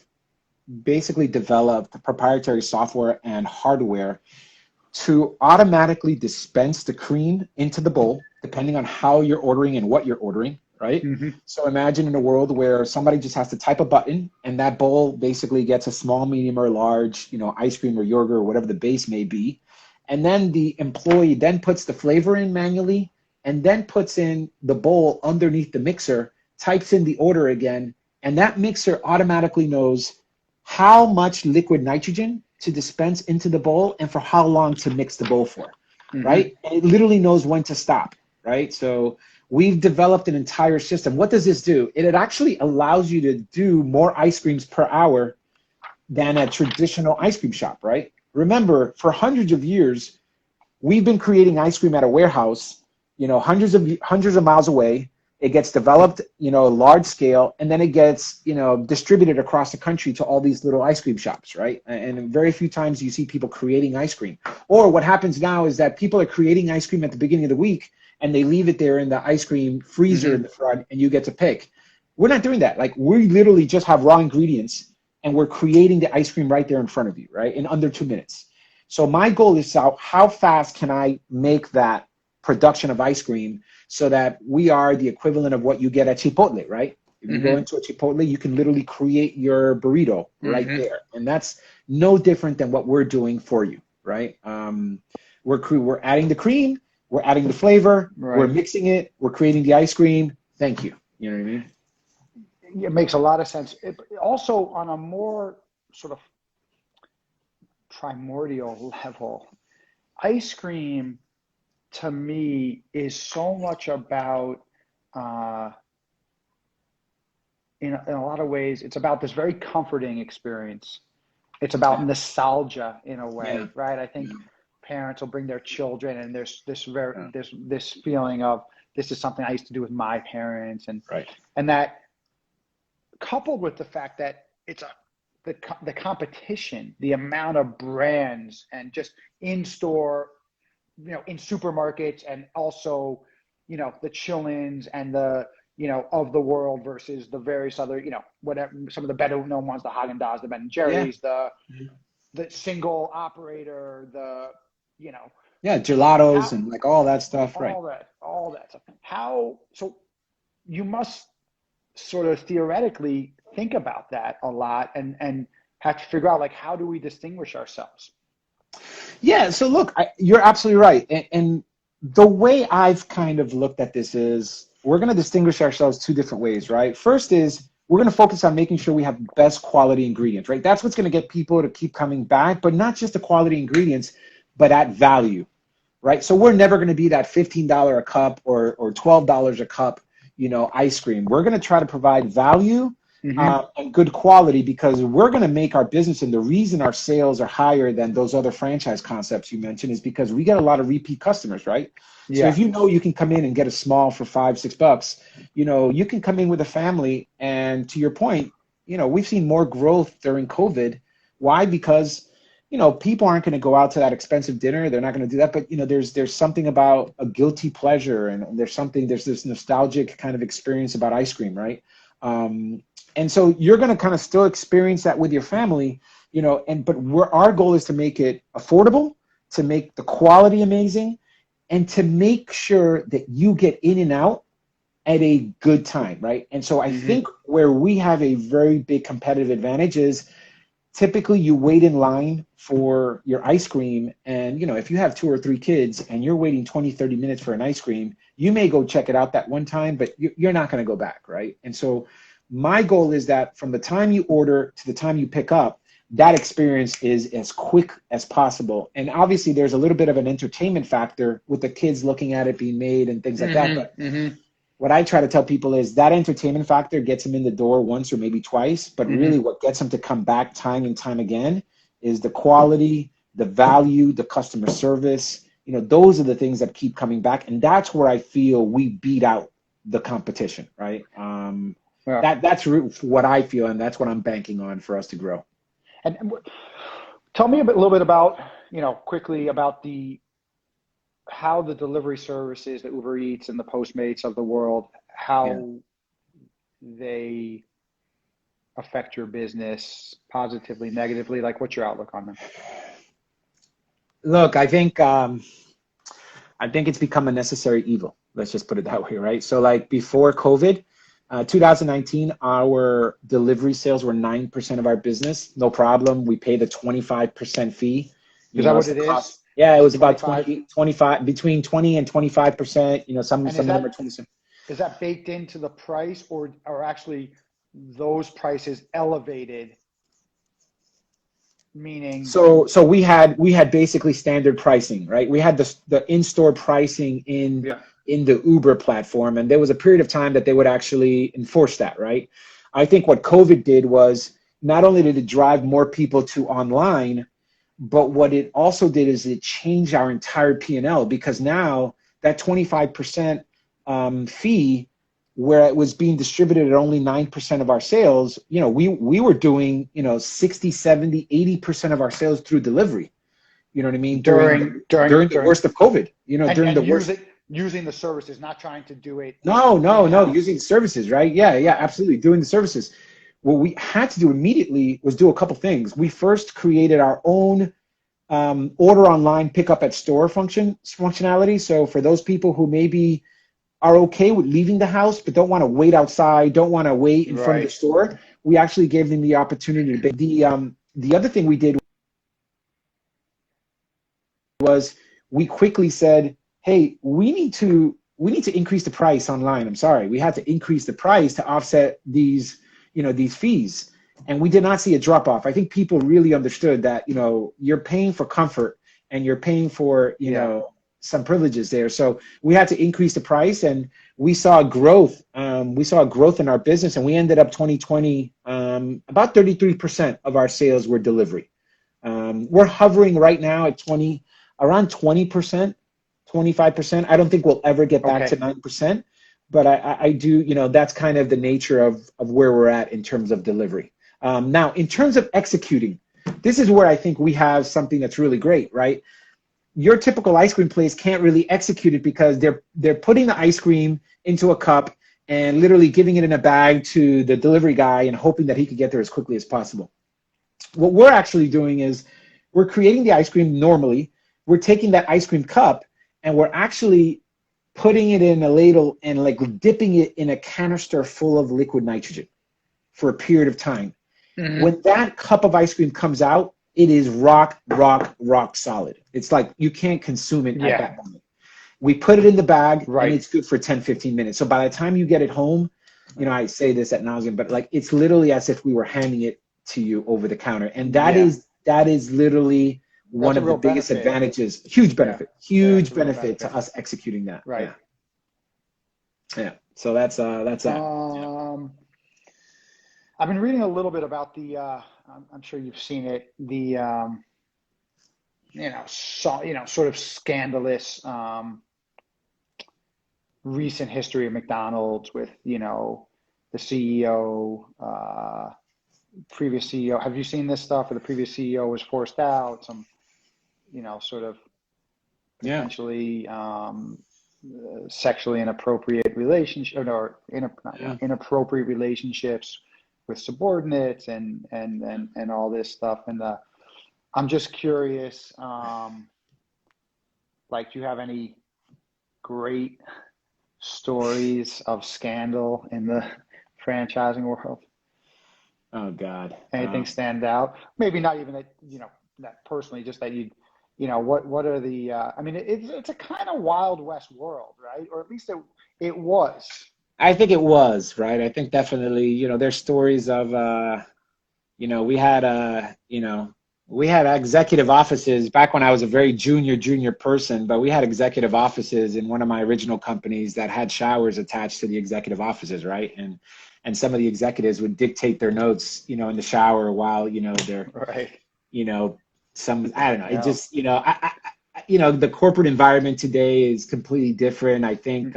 basically developed proprietary software and hardware to automatically dispense the cream into the bowl, depending on how you're ordering and what you're ordering, right? Hmm. So imagine in a world where somebody just has to type a button and that bowl basically gets a small, medium, or large, ice cream or yogurt or whatever the base may be. And then the employee then puts the flavor in manually and then puts in the bowl underneath the mixer, types in the order again, and that mixer automatically knows how much liquid nitrogen to dispense into the bowl and for how long to mix the bowl for, Hmm. right? And it literally knows when to stop, right? So we've developed an entire system. What does this do? It actually allows you to do more ice creams per hour than a traditional ice cream shop, right? Remember, for hundreds of years, we've been creating ice cream at a warehouse, hundreds of miles away. It gets developed, large scale, and then it gets, distributed across the country to all these little ice cream shops, right? And very few times you see people creating ice cream. Or what happens now is that people are creating ice cream at the beginning of the week and they leave it there in the ice cream freezer in Hmm. the front and you get to pick. We're not doing that. Like we literally just have raw ingredients and we're creating the ice cream right there in front of you, right? In under 2 minutes. So my goal is how fast can I make that production of ice cream so that we are the equivalent of what you get at Chipotle, right? If you go Hmm. into a Chipotle, you can literally create your burrito right Hmm. there, and that's no different than what we're doing for you, right? We're adding the cream, we're adding the flavor, we're Right. mixing it, we're creating the ice cream. Thank you. You know what I mean? It makes a lot of sense. Also, on a more sort of primordial level, ice cream to me is so much about, uh, in a lot of ways, it's about this very comforting experience. It's about Yeah. nostalgia in a Yeah. way, right? I think Yeah. parents will bring their children, and there's Yeah. this feeling of this is something I used to do with my parents, Right. and that coupled with the fact that it's the competition, the amount of brands, and just in store, in supermarkets, and also, the ChillNs and the of the world versus the various other, whatever, some of the better known ones, the Haagen-Dazs, the Ben and Yeah. Jerry's, the single operator, the you know Yeah. Gelatos how and like all that stuff. Right. all that stuff. How so you must sort of theoretically think about that a lot, and have to figure out, like, how do we distinguish ourselves? Yeah, so look, you're absolutely right. And the way I've kind of looked at this is we're going to distinguish ourselves two different ways, right? First is we're going to focus on making sure we have best quality ingredients, right? That's what's going to get people to keep coming back, but not just the quality ingredients, but at value, right? So we're never going to be that $15 a cup or $12 a cup, ice cream. We're going to try to provide value Hmm. and good quality because we're going to make our business. And the reason our sales are higher than those other franchise concepts you mentioned is because we get a lot of repeat customers, right? So Yeah. if you can come in and get a small for $5, $6, you can come in with a family. And to your point, we've seen more growth during COVID. Why? Because people aren't going to go out to that expensive dinner. They're not going to do that. But there's something about a guilty pleasure, and there's this nostalgic kind of experience about ice cream, right? Um, and so you're going to kind of still experience that with your family, but our goal is to make it affordable, to make the quality amazing, and to make sure that you get in and out at a good time, right? And so I Hmm. think where we have a very big competitive advantage is typically you wait in line for your ice cream, and if you have two or three kids and you're waiting 20, 30 minutes for an ice cream, you may go check it out that one time, but you're not going to go back, right? And so my goal is that from the time you order to the time you pick up, that experience is as quick as possible. And obviously there's a little bit of an entertainment factor with the kids looking at it being made and things like that, Hmm. but Hmm. what I try to tell people is that entertainment factor gets them in the door once or maybe twice, but really Hmm. what gets them to come back time and time again is the quality, the value, the customer service. Those are the things that keep coming back, and that's where I feel we beat out the competition, right? Yeah. That's what I feel, and that's what I'm banking on for us to grow. And tell me a little bit about, quickly, about the how the delivery services, the Uber Eats and the Postmates of the world, Yeah. how they affect your business positively, negatively? Like, what's your outlook on them? Look, I think it's become a necessary evil. Let's just put it that way, right? So like before COVID, 2019, our delivery sales were 9% of our business. No problem. We paid a 25% fee. Is You that know, what it's the it is? cost. Yeah, it was about 25? 20, 25, between 20 and 25%. You know, And some of them are 20. is that baked into the price, or actually those prices elevated, meaning? So we had basically standard pricing, right? We had the in-store pricing Yeah. in the Uber platform, and there was a period of time that they would actually enforce that, right? I think what COVID did was not only did it drive more people to online, but what it also did is it changed our entire P&L, because now that 25% fee, where it was being distributed at only 9% of our sales, you know, we were doing, you know, 60, 70, 80% of our sales through delivery. You know what I mean? During the worst of COVID, you know, during the and worst. using the services, not trying to do it No, in-house. using services, right? Yeah, Right. absolutely. Doing the services. What we had to do immediately was do a couple things. We first created our own order online, pick up at store functionality. So for those people who maybe are okay with leaving the house but don't want to wait outside, don't want to wait in front of the Right. store, we actually gave them the opportunity to. The other thing we did was we quickly said, hey, we need to increase the price online. I'm sorry, we had to increase the price to offset these, you know, these fees, and we did not see a drop off. I think people really understood that, you know, you're paying for comfort and you're paying for, you Yeah. know, some privileges there. So we had to increase the price, and we saw growth. We saw growth in our business, and we ended up 2020 about 33% of our sales were delivery. We're hovering right now at around 20%, 25%. I don't think we'll ever get back to Okay. 9%, but I do, you know, that's kind of the nature of where we're at in terms of delivery. Now, in terms of executing, this is where I think we have something that's really great, right? Your typical ice cream place can't really execute it because they're putting the ice cream into a cup and literally giving it in a bag to the delivery guy and hoping that he could get there as quickly as possible. What we're actually doing is we're creating the ice cream normally. We're taking that ice cream cup and we're actually putting it in a ladle and like dipping it in a canister full of liquid nitrogen for a period of time. Mm-hmm. When that cup of ice cream comes out, it is rock solid. It's like you can't consume it at Yeah. that moment. We put it in the bag and Right. it's good for 10, 15 minutes. So by the time you get it home, you know, I say this at nauseam, but like it's literally as if we were handing it to you over the counter. And that Yeah. is literally one That's a of the real biggest benefit. advantages, Yeah. Yeah. It's huge a real benefit to benefit. us executing that. Right. Yeah. Yeah. So that's that. Yeah. Um, I've been reading a little bit about I'm sure you've seen it, sort of scandalous, recent history of McDonald's with, the CEO, previous CEO. Have you seen this stuff where the previous CEO was forced out, some, sort of Yeah. potentially sexually inappropriate relationship Yeah. inappropriate relationships with subordinates and all this stuff. And I'm just curious, like, do you have any great stories of scandal in the franchising world? Oh God. Anything stand out? Maybe not even that, that personally, just that what are the, I mean, it's a kind of Wild West world, right? Or at least it was. I think it was, right? I think definitely, you know, there's stories of, you know, we had executive offices back when I was a very junior person, but we had executive offices in one of my original companies that had showers attached to the executive offices, right? And some of the executives would dictate their notes, you know, in the shower while, you know, they're, Right. you know, I don't know. It Yeah. just, you know, you know, the corporate environment today is completely different. I think,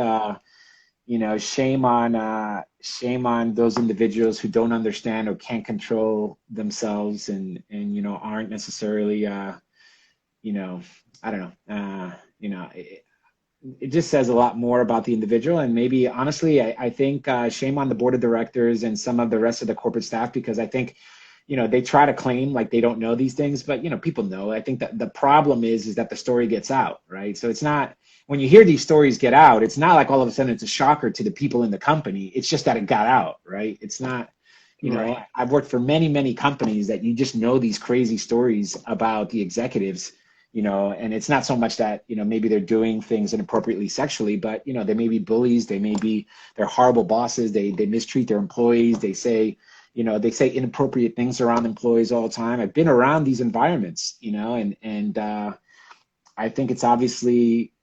you know, shame on those individuals who don't understand or can't control themselves and you know aren't necessarily you know I don't know, it just says a lot more about the individual. And maybe honestly, I think shame on the board of directors and some of the rest of the corporate staff, because I think, they try to claim like they don't know these things, but people know. I think that the problem is that the story gets out, right? So it's not, when you hear these stories get out, it's not like all of a sudden it's a shocker to the people in the company. It's just that it got out, right? It's not, Right. I've worked for many, many companies that you just know these crazy stories about the executives, and it's not so much that, maybe they're doing things inappropriately sexually, but, they may be bullies, they're horrible bosses, they mistreat their employees, they say inappropriate things around employees all the time. I've been around these environments, and I think it's obviously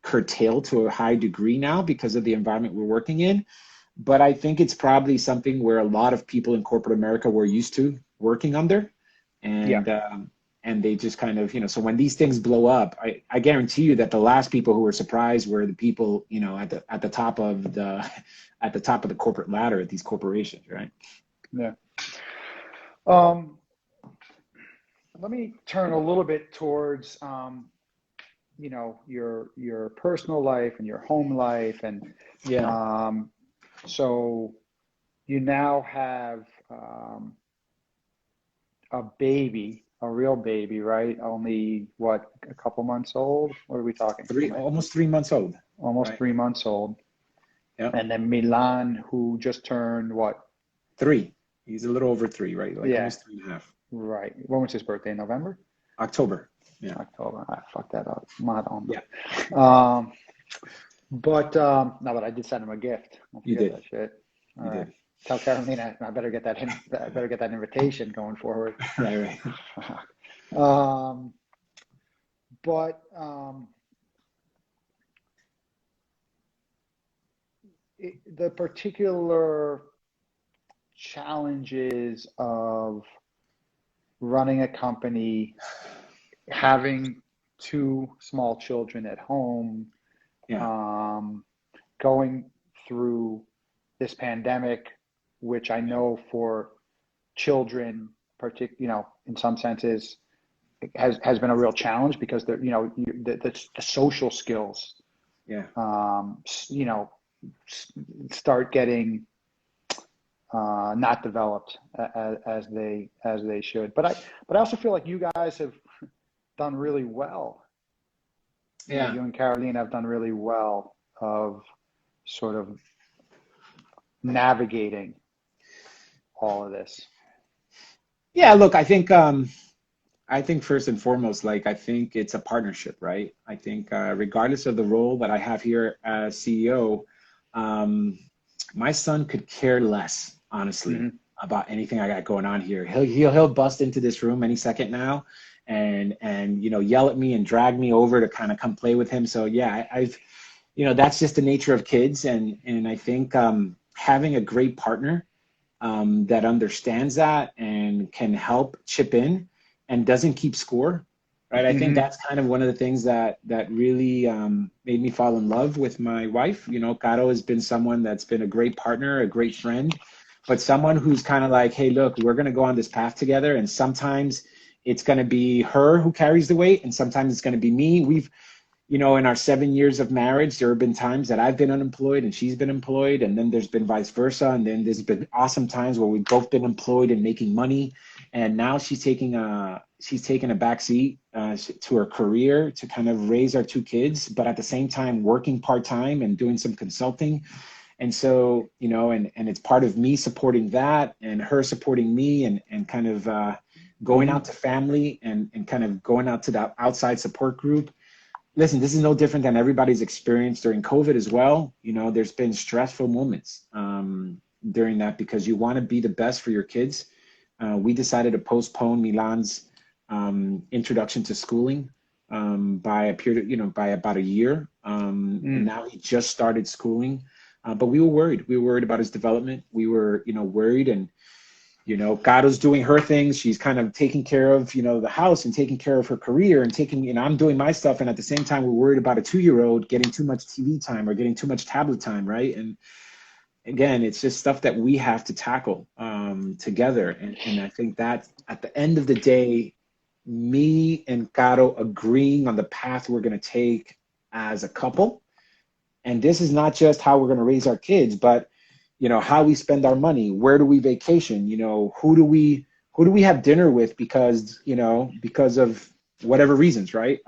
curtailed to a high degree now because of the environment we're working in. But I think it's probably something where a lot of people in corporate America were used to working under, Yeah. and they just kind of, so when these things blow up, I guarantee you that the last people who were surprised were the people, at the top of the at the top of the corporate ladder at these corporations, right? Yeah. Um, Let me turn a little bit towards, your personal life and your home life, and Yeah. um, so you now have a baby, a real baby, right? Only what, a couple months old? What are we talking? Almost 3 months old, Almost right? 3 months old. Yeah. And then Milan, who just turned what? Three. He's a little over three, right? Like Yeah, almost 3.5. right. When was his birthday? November? October. Yeah. October. I fucked that up. Madonna. Yeah. Um, no, but I did send him a gift. Don't You forget did. that shit. All You right. did. Tell Carolina I better get that I better get that invitation going forward. Right. Right. Um, but the particular challenges of running a company, having two small children at home, Yeah. um, going through this pandemic, which I know for children, in some senses, has been a real challenge because the social skills, Yeah. start getting not developed as they should. But I also feel like you guys have done really well. Yeah. You and Caroline have done really well of sort of navigating all of this. Yeah. Look, I think first and foremost, like I think it's a partnership, right? I think regardless of the role that I have here as CEO, um, my son could care less, honestly, Mm-hmm. about anything I got going on here. He'll bust into this room any second now, and yell at me and drag me over to kind of come play with him. So yeah, I've that's just the nature of kids, and I think having a great partner that understands that and can help chip in and doesn't keep score, right? I think Mm-hmm. that's kind of one of the things that really made me fall in love with my wife. Caro has been someone that's been a great partner, a great friend, but someone who's kind of like, hey, look, we're going to go on this path together, and sometimes it's going to be her who carries the weight, and sometimes it's going to be me. In our 7 years of marriage, there have been times that I've been unemployed and she's been employed, and then there's been vice versa. And then there's been awesome times where we've both been employed and making money. And now she's taking a back seat to her career to kind of raise our two kids, but at the same time working part time and doing some consulting. And so, and it's part of me supporting that and her supporting me, and kind of going Mm-hmm. out to family and kind of going out to the outside support group. Listen, this is no different than everybody's experience during COVID as well. There's been stressful moments during that because you want to be the best for your kids. We decided to postpone Milan's introduction to schooling by a period, by about a year. And Mm. now he just started schooling. But we were worried. We were worried about his development. We were, worried. And Gato's doing her things. She's kind of taking care of, the house and taking care of her career and I'm doing my stuff. And at the same time, we're worried about a 2-year-old getting too much TV time or getting too much tablet time, right? And again, it's just stuff that we have to tackle together. And I think that at the end of the day, me and Caro agreeing on the path we're going to take as a couple. And this is not just how we're going to raise our kids, but how we spend our money. Where do we vacation? Who do we have dinner with because of whatever reasons, right?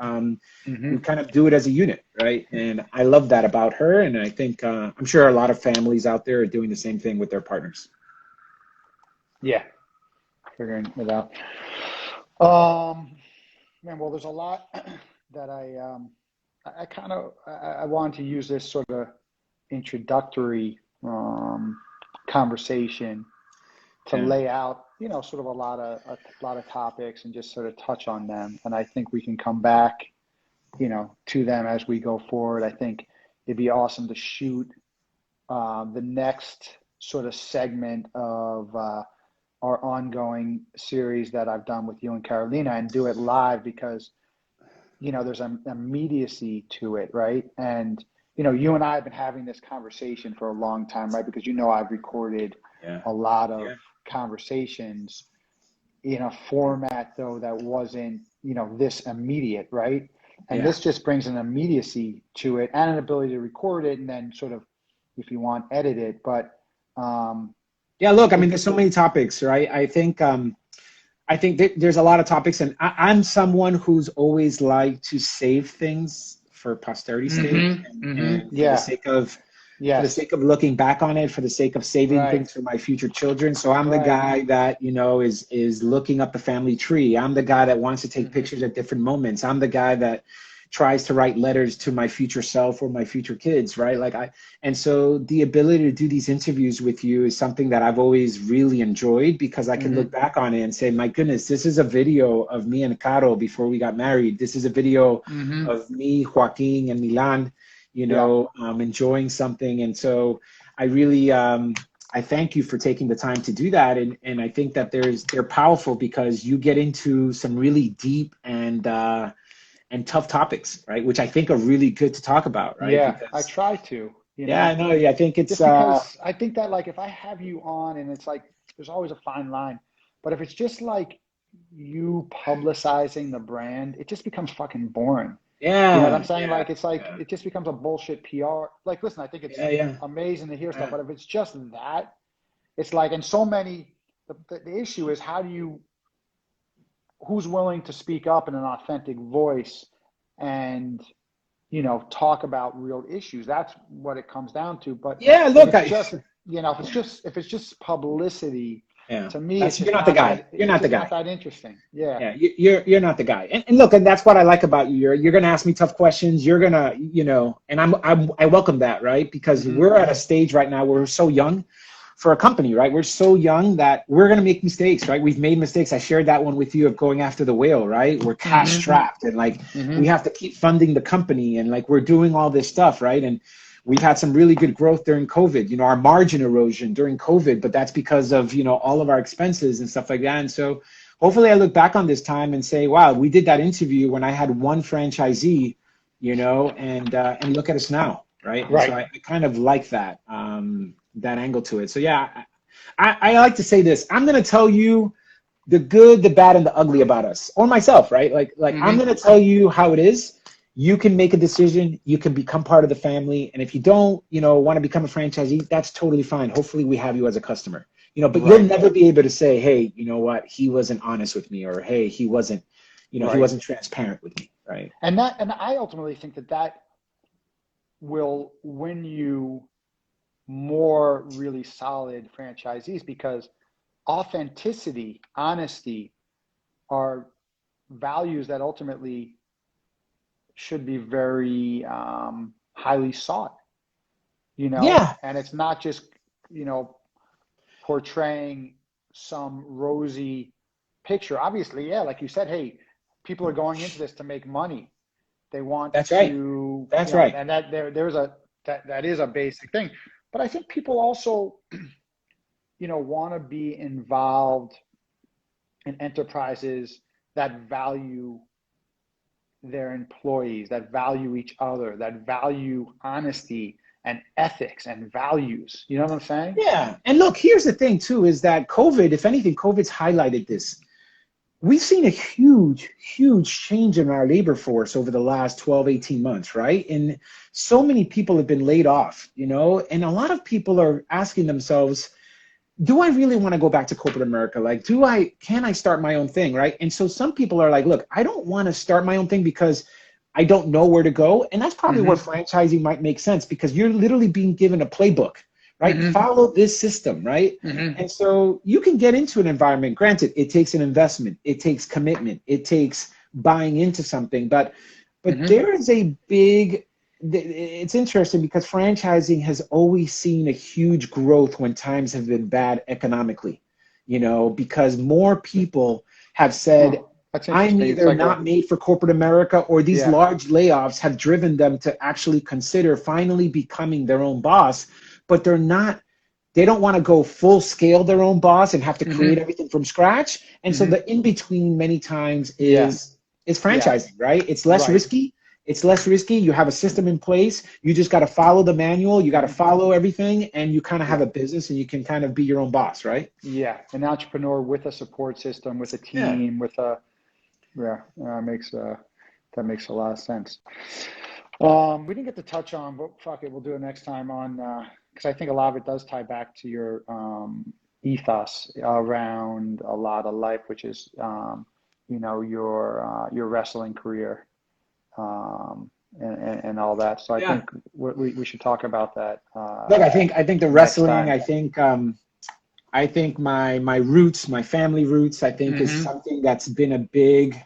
We kind of do it as a unit, right? And I love that about her. And I think I'm sure a lot of families out there are doing the same thing with their partners. Yeah, figuring it out. Man, well, there's a lot that I wanted to use this sort of introductory conversation to lay out, sort of a lot of topics and just sort of touch on them. And I think we can come back, to them as we go forward. I think it'd be awesome to shoot the next sort of segment of our ongoing series that I've done with you and Carolina, and do it live because, there's an immediacy to it, right? And, you and I have been having this conversation for a long time, right? Because, I've recorded a lot of conversations in a format, though, that wasn't, this immediate, right? And this just brings an immediacy to it and an ability to record it and then sort of, if you want, edit it. But look, I mean, there's so many topics, right? I think there's a lot of topics, and I'm someone who's always liked to save things for posterity's sake, and for the sake of looking back on it, for the sake of saving things for my future children. So I'm the guy that is looking up the family tree. I'm the guy that wants to take pictures at different moments. I'm the guy that tries to write letters to my future self or my future kids, right? And so the ability to do these interviews with you is something that I've always really enjoyed, because I can look back on it and say, my goodness, this is a video of me and Caro before we got married. This is a video of me, Joaquin, and Milan, enjoying something. And so I really, I thank you for taking the time to do that. And I think that they're powerful because you get into some really deep and tough topics, right? Which I think are really good to talk about, right? Yeah, because, I try to. I know. Yeah, I think it's just because I think that, like, if I have you on, and it's like there's always a fine line, but if it's just like you publicizing the brand, it just becomes fucking boring. Yeah, you know what I'm saying? yeah, Like, it's like it just becomes a bullshit PR. Like, listen, I think it's amazing to hear stuff, but if it's just that, it's like, and so many. The issue is, who's willing to speak up in an authentic voice and talk about real issues. That's what it comes down to. But look, if it's just publicity, to me, it's you're not the guy. You're not the guy. Not that interesting. Yeah. You're not the guy. And look, and that's what I like about you. You're gonna ask me tough questions. You're gonna, and I welcome that, right? Because we're at a stage right now where we're so young for a company, right? We're so young that we're going to make mistakes, right? We've made mistakes. I shared that one with you of going after the whale, right? We're cash strapped, and we have to keep funding the company, and we're doing all this stuff, right? And we've had some really good growth during COVID, our margin erosion during COVID, but that's because of, all of our expenses and stuff like that. And so hopefully I look back on this time and say, wow, we did that interview when I had one franchisee, and look at us now, right? Right. So I kind of like that. That angle to it. So I like to say this. I'm going to tell you the good, the bad, and the ugly about us, or myself, right? I'm going to tell you how it is. You can make a decision. You can become part of the family. And if you don't, want to become a franchisee, that's totally fine. Hopefully we have you as a customer, but you'll never be able to say, hey, you know what? He wasn't honest with me, or, hey, he wasn't, he wasn't transparent with me. Right. And I ultimately think that will win you more really solid franchisees, because authenticity, honesty are values that ultimately should be very highly sought, and it's not just, portraying some rosy picture. Obviously, like you said, hey, people are going into this to make money. They want That's to, right. That's right. And that is a basic thing. But I think people also, want to be involved in enterprises that value their employees, that value each other, that value honesty and ethics and values. You know what I'm saying? Yeah. And look, here's the thing too, is that COVID, if anything, COVID's highlighted this. we've seen a huge change in our labor force over the last 12, 18 months, right? And so many people have been laid off, you know, and a lot of people are asking themselves, do I really want to go back to corporate America? Like, can I start my own thing, right? And so some people are like, look, I don't want to start my own thing because I don't know where to go. And that's probably where franchising might make sense, because you're literally being given a playbook, right? Follow this system, right? And so you can get into an environment. Granted, it takes an investment, it takes commitment, it takes buying into something, but there is a big, it's interesting because franchising has always seen a huge growth when times have been bad economically, you know, because more people have said, I'm either like not made for corporate America, or these large layoffs have driven them to actually consider finally becoming their own boss, but they don't want to go full scale their own boss and have to create everything from scratch. And so the in between many times is franchising, right? It's less risky. It's less risky. You have a system in place. You just got to follow the manual. You got to follow everything, and you kind of have a business, and you can kind of be your own boss, right? Yeah, an entrepreneur with a support system, with a team, with a that makes a lot of sense. We didn't get to touch on, but fuck it, we'll do it next time on because I think a lot of it does tie back to your ethos around a lot of life, which is you know, your wrestling career. And all that. So I think we should talk about that. Look, I think the wrestling, I think my roots, my family roots, I think is something that's been a big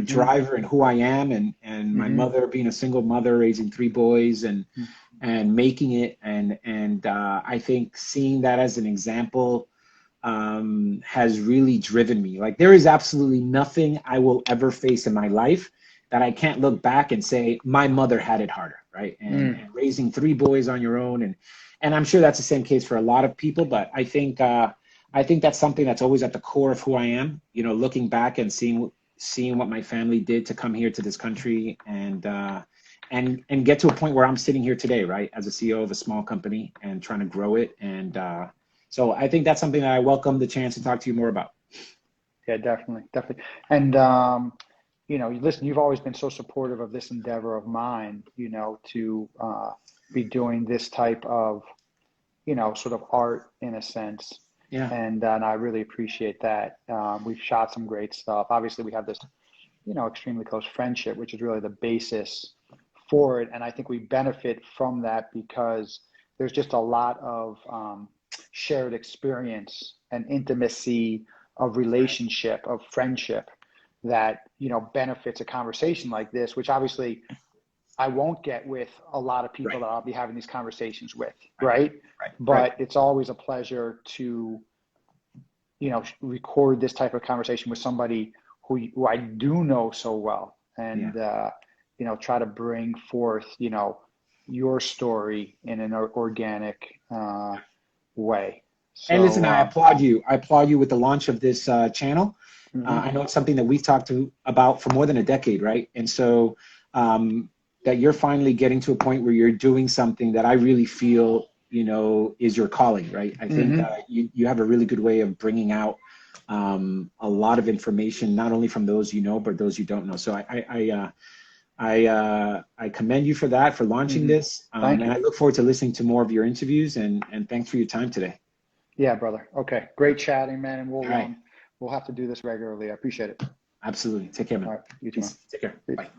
driver in who I am, and my mother being a single mother, raising 3 boys and making it, and I think seeing that as an example has really driven me. Like, there is absolutely nothing I will ever face in my life that I can't look back and say, my mother had it harder, right? And raising 3 boys on your own, and I'm sure that's the same case for a lot of people, but I think that's something that's always at the core of who I am. You know, looking back and seeing what my family did to come here to this country, and get to a point where I'm sitting here today, right, as a CEO of a small company and trying to grow it. And so I think that's something that I welcome the chance to talk to you more about. Yeah, definitely. And you know, listen, you've always been so supportive of this endeavor of mine, you know, to be doing this type of, you know, sort of art in a sense. Yeah. And I really appreciate that. We've shot some great stuff. Obviously, we have this, you know, extremely close friendship, which is really the basis for it. And I think we benefit from that because there's just a lot of shared experience and intimacy of relationship, of friendship, that, you know, benefits a conversation like this, which obviously I won't get with a lot of people that I'll be having these conversations with, right? But it's always a pleasure to, you know, record this type of conversation with somebody who I do know so well, and you know, try to bring forth, you know, your story in an organic way. So, and listen, I applaud you. I applaud you with the launch of this channel. I know it's something that we've talked about for more than a decade, right? And so that you're finally getting to a point where you're doing something that I really feel, you know, is your calling, right? I think you have a really good way of bringing out a lot of information, not only from those you know, but those you don't know. So I commend you for that, for launching this. And I look forward to listening to more of your interviews, and thanks for your time today. Yeah, brother. Okay. Great chatting, man. And we'll have to do this regularly. I appreciate it. Absolutely. Take care, man. All right. You too, man. Take care. Bye.